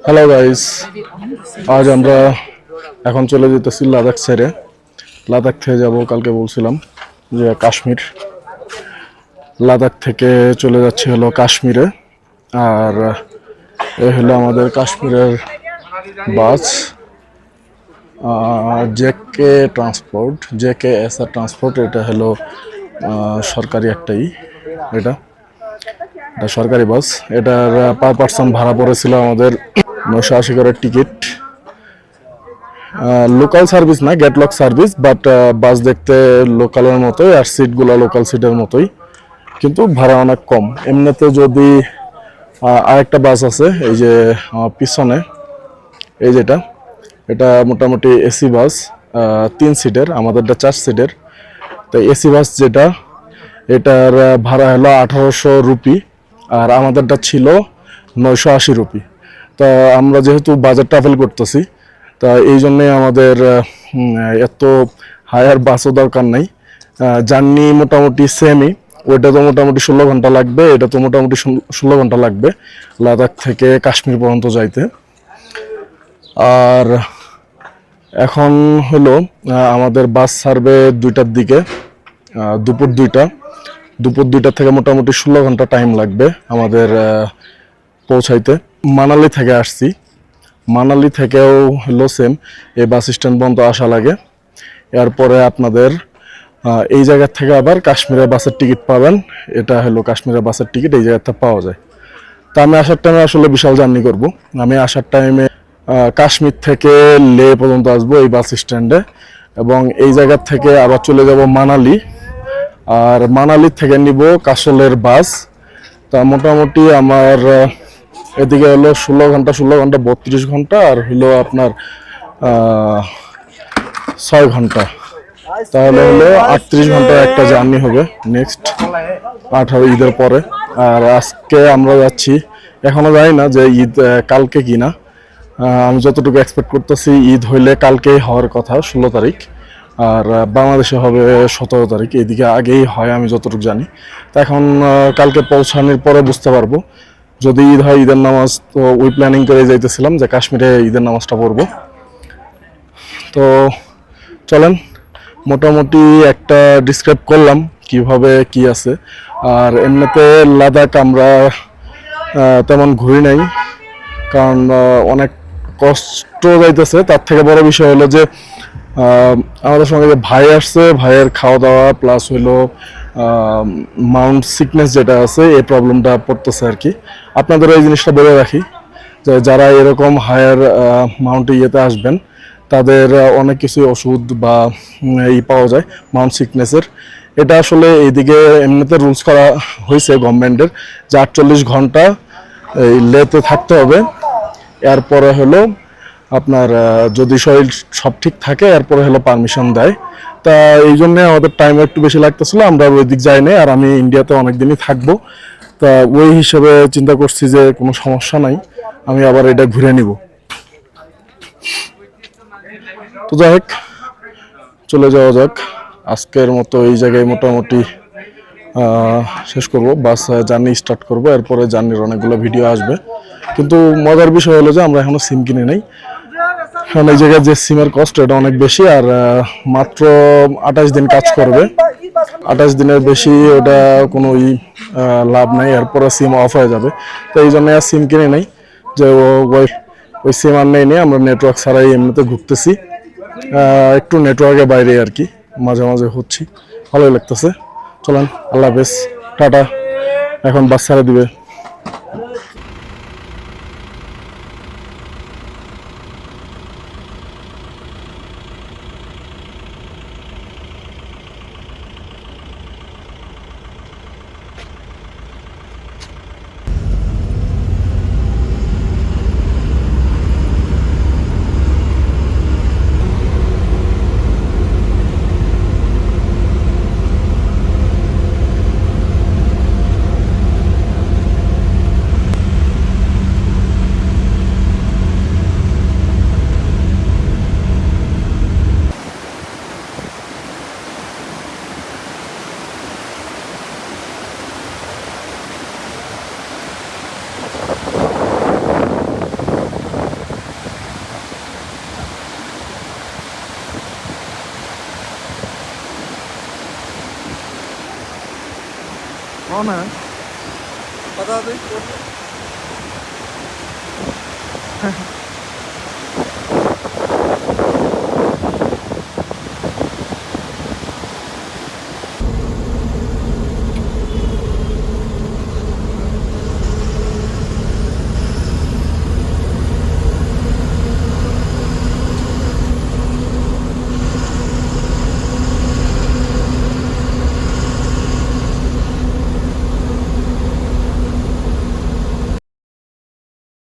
Hello guys, আজ আমরা এখন চলে যেতেছি লাদাখ ছেড়ে। লাদাখ থেকে যাব কালকে বলছিলাম যে কাশ্মীর। লাদাখ থেকে চলে যাচ্ছে হলো কাশ্মীরে। আর এ হলো আমাদের কাশ্মীরের বাস, জে কে ট্রান্সপোর্ট। এটা হলো সরকারি একটাই, এটা এটা সরকারি বাস। এটার পার পার্সন ভাড়া পড়েছিল আমাদের 980 করে টিকিট। লোকাল সার্ভিস না, গেটলক সার্ভিস, বাট বাস দেখতে লোকালের মতোই আর সিটগুলো লোকাল সিটের মতোই, কিন্তু ভাড়া অনেক কম। এমনিতে যদি আরেকটা বাস আছে এই যে পিছনে, এই যেটা, এটা মোটামুটি এসি বাস, 3 সিটের, আমাদেরটা 4 সিটের। তো এসি বাস যেটা, এটার ভাড়া হলো 1800 রুপি, আর আমাদেরটা ছিল 980 রুপি। তা আমরা যেহেতু বাজেট ট্রাভেল করতেছি, তা এই জন্যে আমাদের এত হায়ার বাসও দরকার নাই। জার্নি মোটামুটি সেমই। ওইটা তো মোটামুটি 16 ঘন্টা লাগবে, এটা তো মোটামুটি 16 ঘন্টা লাগবে লাদাখ থেকে কাশ্মীর পর্যন্ত যাইতে। আর এখন হলো আমাদের বাস ছাড়বে 2টার দিকে, দুপুর 2টা থেকে মোটামুটি 16 ঘন্টা টাইম লাগবে আমাদের পৌঁছাইতে। মানালি থেকে আসছি, মানালি থেকেও হলো সেম, এই বাস স্ট্যান্ড পর্যন্ত আসা লাগে। এরপরে আপনাদের এই জায়গা থেকে আবার কাশ্মীরের বাসের টিকিট পাবেন। এটা হলো কাশ্মীরের বাসের টিকিট, এই জায়গাতে পাওয়া যায়। তা আমি আসার টাইমে আসলে বিশাল জার্নি করব। আমি আসার টাইমে কাশ্মীর থেকে লে পর্যন্ত আসবো এই বাস স্ট্যান্ডে, এবং এই জায়গা থেকে আবার চলে যাব মানালি। আর মানালি থেকে নিব কাসলের বাস। তা মোটামুটি আমার এদিকে হলো 16 ঘন্টা, 32 ঘন্টা, আর হলো আপনার 6 ঘন্টা, তাহলে হলো 38 ঘন্টা একটা জার্নি হবে নেক্সট 18 ঈদের পরে। আর আজকে আমরা যাচ্ছি, এখনো জানি না যে ঈদ কালকে কিনা। আমি যতটুকু এক্সপেক্ট করতেছি ঈদ হইলে কালকেই হওয়ার কথা, 16 তারিখ, আর বাংলাদেশে হবে 17 তারিখ। এদিকে আগেই হয় আমি যতটুকু জানি। তো এখন কালকে পৌঁছানোর পরে বুঝতে পারবো। যদি ঈদ হয়, ঈদের নামাজ তো ওই প্ল্যানিং করে যাইতেছিলাম যে কাশ্মীরে ঈদের নামাজটা পড়বো। তো চলেন, মোটামুটি একটা ডিসক্রাইব করলাম কিভাবে কি আছে। আর এমনিতে লাদাখ আমরা তেমন ঘুরি নাই, কারণ অনেক কষ্ট যাইতেছে। তার থেকে বড় বিষয় হলো যে আমাদের সঙ্গে যে ভাই আসছে, ভাইয়ের খাওয়া দাওয়া প্লাস হইলো মাউন্ট সিকনেস যেটা আছে, এই প্রবলেমটা পড়তেছে আর কি। আপনাদের এই জিনিসটা বলে রাখি যে যারা এরকম হায়ার মাউন্টে ইয়েতে আসবেন, তাদের অনেক কিছু ওষুধ বা পাওয়া যায় মাউন্ট সিকনেসের। এটা আসলে এইদিকে এমনিতে রুলস করা হয়েছে গভর্নমেন্টের যে 48 ঘন্টা এই লেতে থাকতে হবে। এরপরে হলো আপনার যদি শরীর সব ঠিক থাকে এরপরে হলো পারমিশন দেয়। তা এই জন্য আমাদের টাইম একটু বেশি লাগতেছিল, আমরা ওই দিক যাই নাই। আর আমি ইন্ডিয়াতে অনেক দিনই থাকবো, তা ওই হিসেবে চিন্তা করছি যে কোনো সমস্যা নাই, আমি আবার এটা ঘুরে নিব। তো যাই হোক, চলে যাওয়া যাক। আজকের মতো এই জায়গায় মোটামুটি শেষ করব, বাস জার্নি স্টার্ট করব। এরপরে জার্নির অনেকগুলো ভিডিও আসবে, কিন্তু মজার বিষয় হলো যে আমরা এখনো সিম কিনে নেই। কারণ এই জায়গায় যে সিমের কস্ট এটা অনেক বেশি, আর মাত্র 28 দিন কাজ করবে। 28 দিনের বেশি ওটা কোনো লাভ নাই, এরপরে সিম অফ হয়ে যাবে। তো এই জন্য আর সিম কিনে নেই, যে ওই সিম আর নেই, আমরা নেটওয়ার্ক ছাড়াই এমনিতে ঘুরতেছি। একটু নেটওয়ার্কের বাইরে আর কি মাঝে মাঝে হচ্ছি, ভালোই লাগতেছে। চলেন, আল্লাহ হাফেজ, টাটা। এখন বাস ছাড়া দিবে। না কথা হবে